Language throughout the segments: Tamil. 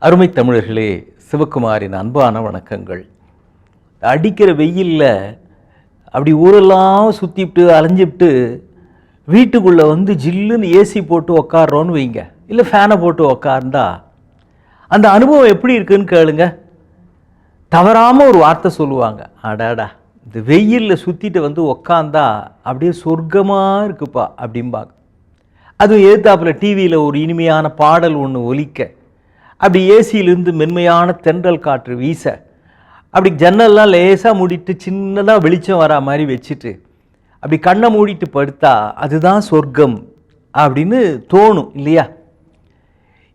அருமை தமிழர்களே, சிவகுமாரின் அன்பான வணக்கங்கள். அடிக்கிற வெயிலில் அப்படி ஊரெல்லாம் சுற்றிவிட்டு அலைஞ்சிவிட்டு வீட்டுக்குள்ளே வந்து ஜில்லுன்னு ஏசி போட்டு உக்காடுறோன்னு வைங்க, இல்லை ஃபேனை போட்டு உக்கார்ந்தா அந்த அனுபவம் எப்படி இருக்குன்னு கேளுங்க. தவறாமல் ஒரு வார்த்தை சொல்லுவாங்க, அடாடா இந்த வெயிலில் சுற்றிட்டு வந்து உக்காந்தா அப்படியே சொர்க்கமாக இருக்குப்பா அப்படிம்பாங்க. அதுவும் எதிர்த்தாப்பில் டிவியில் ஒரு இனிமையான பாடல் ஒன்று ஒலிக்க, அப்படி ஏசியிலிருந்து மென்மையான தென்றல் காற்று வீச, அப்படி ஜன்னல்லாம் லேசாக மூடிட்டு சின்னதாக வெளிச்சம் வரா மாதிரி வச்சுட்டு அப்படி கண்ணை மூடிட்டு படுத்தா அதுதான் சொர்க்கம் அப்படின்னு தோணும் இல்லையா?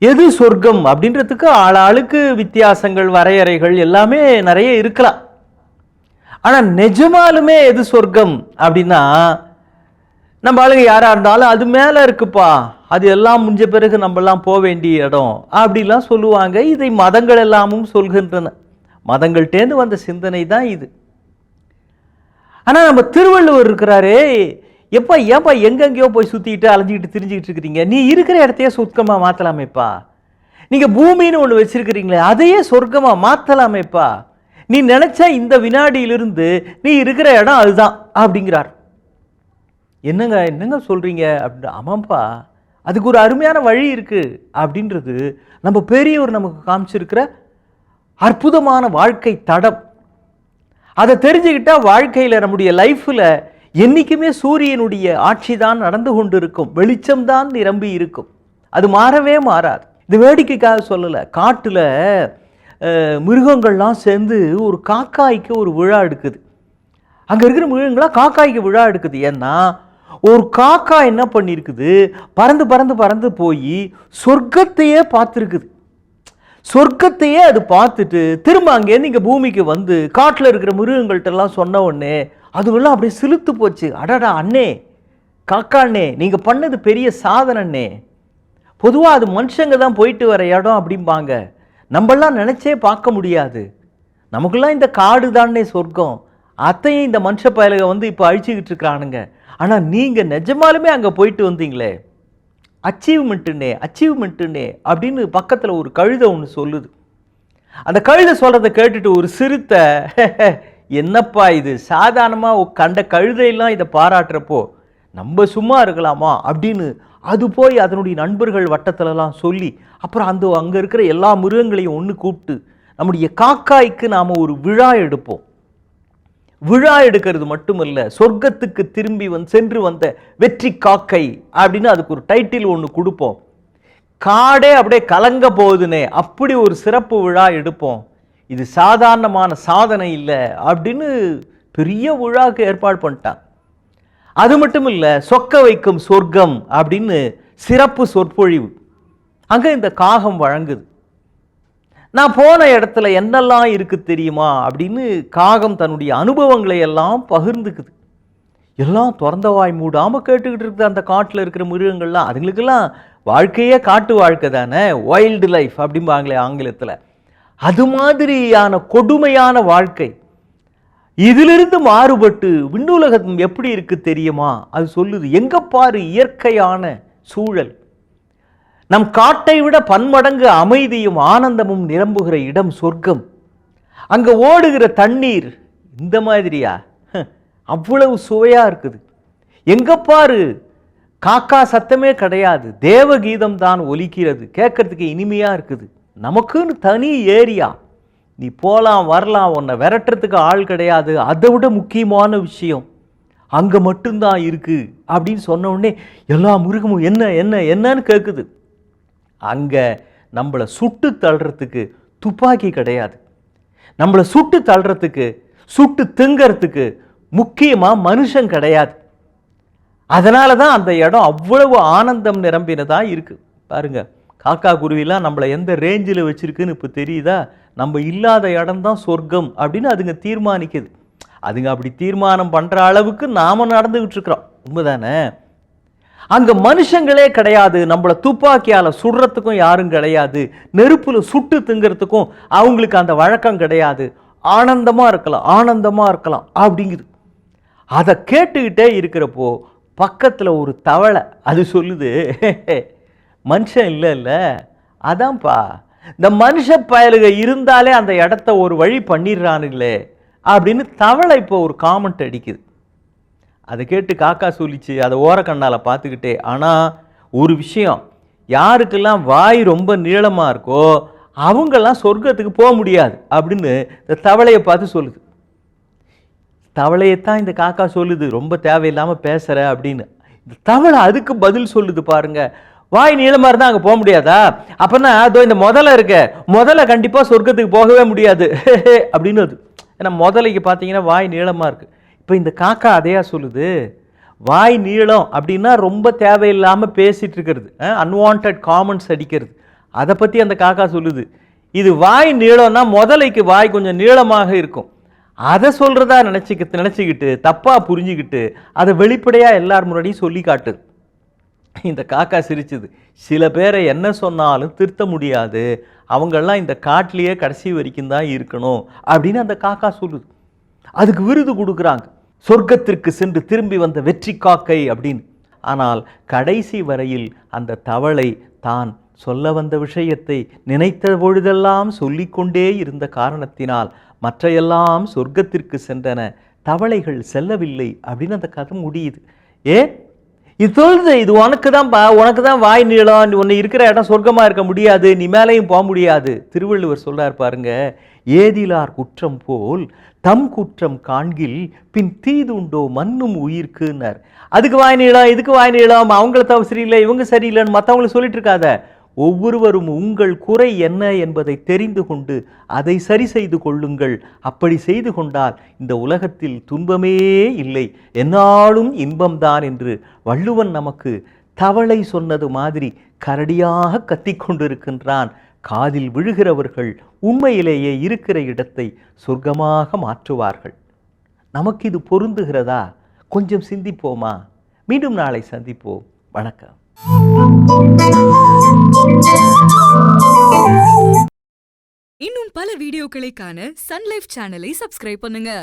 எது சொர்க்கம் அப்படின்றதுக்கு ஆளாளுக்கு வித்தியாசங்கள், வரையறைகள் எல்லாமே நிறைய இருக்கலாம். ஆனால் நிஜமாலுமே எது சொர்க்கம் அப்படின்னா, நம்ம ஆளுங்க யாராக இருந்தாலும் அது மேலே இருக்குப்பா, அது எல்லாம் முடிஞ்ச பிறகு நம்மெல்லாம் போக வேண்டிய இடம் அப்படிலாம் சொல்லுவாங்க. இதை மதங்கள் எல்லாமும் சொல்கின்றன. மதங்கள்டேந்து வந்த சிந்தனை தான் இது. ஆனால் நம்ம திருவள்ளுவர் இருக்கிறாரே, ஏன்பா எங்கெங்கேயோ போய் சுற்றிக்கிட்டு அலைஞ்சிக்கிட்டு திரிஞ்சிக்கிட்டு இருக்கிறீங்க, நீ இருக்கிற இடத்தையே சொர்க்கமாக மாற்றலாமேப்பா, நீங்கள் பூமின்னு ஒன்று வச்சிருக்கிறீங்களே அதையே சொர்க்கமாக மாற்றலாமேப்பா, நீ நினச்சா இந்த வினாடியிலிருந்து நீ இருக்கிற இடம் அதுதான் அப்படிங்கிறார். என்னங்க சொல்கிறீங்க அப்படின்ற, ஆமாம்ப்பா அதுக்கு ஒரு அருமையான வழி இருக்குது அப்படின்றது நம்ம பெரியவர் நமக்கு காமிச்சிருக்கிற அற்புதமான வாழ்க்கை தடம். அதை தெரிஞ்சுக்கிட்டால் வாழ்க்கையில் நம்முடைய லைஃப்பில் என்றைக்குமே சூரியனுடைய ஆட்சி தான் நடந்து கொண்டு இருக்கும், வெளிச்சம்தான் நிரம்பி இருக்கும், அது மாறவே மாறாது. இது வேடிக்கைக்காக சொல்லலை. காட்டில் மிருகங்கள்லாம் சேர்ந்து ஒரு காக்காய்க்கு ஒரு விழா எடுக்குது. அங்கே இருக்கிற மிருகங்களாம் காக்காய்க்கு விழா எடுக்குது. ஏன்னா ஒரு காக்கா என்ன பண்ணியிருக்குது, பறந்து பறந்து பறந்து போய் சொர்க்கத்தையே பார்த்துருக்குது. சொர்க்கத்தையே அது பார்த்துட்டு திரும்ப அங்கேருந்து இங்கே பூமிக்கு வந்து காட்டில் இருக்கிற மிருகங்கள்ட்டெல்லாம் சொன்ன உடனே அதுவெல்லாம் அப்படியே சிலுத்து போச்சு. அடடா அண்ணே, காக்கா அண்ணே, நீங்கள் பண்ணது பெரிய சாதனண்ணே. பொதுவாக அது மனுஷங்க தான் போயிட்டு வர இடம் அப்படிம்பாங்க, நம்மளாம் நினச்சே பார்க்க முடியாது. நமக்குலாம் இந்த காடு தானே சொர்க்கம், அத்தையும் இந்த மனுஷ பயலுக வந்து இப்போ அழிச்சுக்கிட்டு இருக்கிறானுங்க. ஆனால் நீங்கள் நிஜமாலுமே அங்கே போயிட்டு வந்தீங்களே, அச்சீவ்மெண்ட்டுன்னே அப்படின்னு பக்கத்தில் ஒரு கழுதை ஒன்று சொல்லுது. அந்த கழுதை சொல்கிறத கேட்டுட்டு ஒரு சிறுத்தை, என்னப்பா இது சாதாரணமாக கண்ட கழுதையெல்லாம் இதை பாராட்டுறப்போ நம்ம சும்மா இருக்கலாமா அப்படின்னு அது போய் அதனுடைய நண்பர்கள் வட்டத்திலலாம் சொல்லி, அப்புறம் அங்கே இருக்கிற எல்லா மிருகங்களையும் ஒன்று கூப்பிட்டு நம்முடைய காக்காய்க்கு நாம் ஒரு விழா எடுப்போம். விழா எடுக்கிறது மட்டுமல்ல, சொர்க்கத்துக்கு திரும்பி சென்று வந்த வெற்றி காக்கை அப்படின்னு அதுக்கு ஒரு டைட்டில் ஒன்று கொடுப்போம். காடே அப்படியே கலங்க போகுதுனே அப்படி ஒரு சிறப்பு விழா எடுப்போம். இது சாதாரணமான சாதனை இல்லை அப்படின்னு பெரிய விழாவுக்கு ஏற்பாடு பண்ணிட்டான். அது மட்டும் இல்லை, சொக்க வைக்கும் சொர்க்கம் அப்படின்னு சிறப்பு சொற்பொழிவு அங்கே இந்த காகம் வழங்குது. நான் போன இடத்துல என்னெல்லாம் இருக்குது தெரியுமா அப்படின்னு காகம் தன்னுடைய அனுபவங்களை எல்லாம் பகிர்ந்துக்குது. எல்லாம் திறந்த வாய் மூடாமல் கேட்டுக்கிட்டு இருக்குது அந்த காட்டில் இருக்கிற மிருகங்கள்லாம். அதுங்களுக்கெல்லாம் வாழ்க்கையே காட்டு வாழ்க்கை தானே, வைல்டு லைஃப் அப்படிம்பாங்களே ஆங்கிலத்தில். அது மாதிரியான கொடுமையான வாழ்க்கை. இதிலிருந்து மாறுபட்டு விண்ணுலகம் எப்படி இருக்குது தெரியுமா, அது சொல்லுது. எங்கே பாரு இயற்கையான சூழல், நம் காட்டை விட பன்மடங்கு அமைதியும் ஆனந்தமும் நிரம்புகிற இடம் சொர்க்கம். அங்கே ஓடுகிற தண்ணீர் இந்த மாதிரியா, அவ்வளவு சுவையாக இருக்குது. எங்கே பாரு காக்கா சத்தமே கிடையாது, தேவகீதம் தான் ஒலிக்கிறது, கேட்கறதுக்கு இனிமையாக இருக்குது. நமக்குன்னு தனி ஏரியா, நீ போகலாம் வரலாம், உன்னை விரட்டுறதுக்கு ஆள் கிடையாது. அதை விட முக்கியமான விஷயம் அங்கே மட்டும்தான் இருக்குது அப்படின்னு சொன்ன உடனே எல்லா மிருகமும் என்னன்னு கேட்குது. அங்கே நம்மளை சுட்டு தள்ளுறதுக்கு துப்பாக்கி கிடையாது, நம்மளை சுட்டு தள்ளுறதுக்கு சுட்டு திங்கிறதுக்கு முக்கியமாக மனுஷன் கிடையாது. அதனால தான் அந்த இடம் அவ்வளவு ஆனந்தம் நிரம்பினதாக இருக்குது. பாருங்க, காக்கா குருவிலாம் நம்மளை எந்த ரேஞ்சில் வச்சுருக்குன்னு இப்போ தெரியுதா? நம்ம இல்லாத இடம்தான் சொர்க்கம் அப்படின்னு அதுங்க தீர்மானிக்குது. அதுங்க அப்படி தீர்மானம் பண்ணுற அளவுக்கு நாம் நடந்துக்கிட்டு இருக்கிறோம், உண்மைதானே? அங்கே மனுஷங்களே கிடையாது, நம்மளை துப்பாக்கியால் சுடுறதுக்கும் யாரும் கிடையாது, நெருப்பில் சுட்டு திங்கிறதுக்கும் அவங்களுக்கு அந்த வழக்கம் கிடையாது. ஆனந்தமாக இருக்கலாம் அப்படிங்குது. அதை கேட்டுக்கிட்டே இருக்கிறப்போ பக்கத்தில் ஒரு தவளை அது சொல்லுது, மனுஷன் இல்லை அதான்ப்பா இந்த மனுஷ பயலுக இருந்தாலே அந்த இடத்த ஒரு வழி பண்ணிடுறானுங்களே அப்படின்னு தவளை இப்போ ஒரு காமெண்ட் அடிக்குது. அதை கேட்டு காக்கா சொல்லிச்சு அதை ஓரக்கண்ணால் பார்த்துக்கிட்டே, ஆனால் ஒரு விஷயம், யாருக்கெல்லாம் வாய் ரொம்ப நீளமாக இருக்கோ அவங்கெல்லாம் சொர்க்கத்துக்கு போக முடியாது அப்படின்னு இந்த தவளையை பார்த்து சொல்லுது. தவளையைத்தான் இந்த காக்கா சொல்லுது, ரொம்ப தேவையில்லாமல் பேசுகிற அப்படின்னு. இந்த தவளை அதுக்கு பதில் சொல்லுது பாருங்க, வாய் நீளமாக இருந்தால் அங்கே போக முடியாதா? அப்போனா அதோ இந்த முதல்ல இருக்க, முதல்ல கண்டிப்பாக சொர்க்கத்துக்கு போகவே முடியாது அப்படின்னு. அது ஏன்னா முதலைக்கு பார்த்தீங்கன்னா வாய் நீளமாக இருக்குது. இப்போ இந்த காக்கா அதையா சொல்லுது, வாய் நீளம் அப்படின்னா ரொம்ப தேவையில்லாமல் பேசிகிட்டு இருக்கிறது, அன்வான்ட் காமெண்ட்ஸ் அடிக்கிறது, அதை பற்றி அந்த காக்கா சொல்லுது. இது வாய் நீளம்னா முதலைக்கு வாய் கொஞ்சம் நீளமாக இருக்கும், அதை சொல்கிறதா நினச்சிக்கிட்டு தப்பாக புரிஞ்சுக்கிட்டு அதை வெளிப்படையாக எல்லார் முன்னாடியும் சொல்லி காட்டுது. இந்த காக்கா சிரிச்சுது, சில பேரை என்ன சொன்னாலும் திருத்த முடியாது, அவங்கெல்லாம் இந்த காட்டிலேயே கடைசி வரைக்கும் தான் இருக்கணும் அப்படின்னு அந்த காக்கா சொல்லுது. அதுக்கு விருது கொடுக்குறாங்க, சொர்க்கத்திற்கு சென்று திரும்பி வந்த வெற்றி காக்கை அப்படின்னு. ஆனால் கடைசி வரையில் அந்த தவளை தான் சொல்ல வந்த விஷயத்தை நினைத்த பொழுதெல்லாம் சொல்லிக்கொண்டே இருந்த காரணத்தினால் மற்றையெல்லாம் சொர்க்கத்திற்கு சென்றன, தவளைகள் செல்லவில்லை அப்படின்னு அந்த கதை முடியுது. ஏன் இது சொல்லுது, இது உனக்கு தான்ப்பா, உனக்கு தான் வாய் நீளம், உன்னை இருக்கிற இடம் சொர்க்கமாக இருக்க முடியாது, நீ மேலேயும் போக முடியாது. திருவள்ளுவர் சொல்றார் பாருங்க, ஏதிலார் குற்றம் போல் தம் குற்றம் காண்கில் பின் தீதுண்டோ மண்ணும் உயிர்க்குன்னார். அதுக்கு வாய் நீளம், இதுக்கு வாய் நீளம், அவங்கள தவிர சரியில்லை, இவங்க சரியில்லைன்னு மற்றவங்களை சொல்லிட்டு இருக்காத. ஒவ்வொருவரும் உங்கள் குறை என்ன என்பதை தெரிந்து கொண்டு அதை சரி செய்து கொள்ளுங்கள். அப்படி செய்து கொண்டால் இந்த உலகத்தில் துன்பமே இல்லை, எந்நாளும் இன்பம்தான் என்று வள்ளுவன் நமக்கு தவளை சொன்னது மாதிரி கரடியாக கத்திக்கொண்டிருக்கின்றான். காதில் விழுகிறவர்கள் உண்மையிலேயே இருக்கிற இடத்தை சொர்க்கமாக மாற்றுவார்கள். நமக்கு இது பொருந்துகிறதா? கொஞ்சம் சிந்திப்போமா? மீண்டும் நாளை சந்திப்போம். வணக்கம். இன்னும் பல வீடியோக்களை காண சன் லைஃப் சேனலை சப்ஸ்கிரைப் பண்ணுங்க.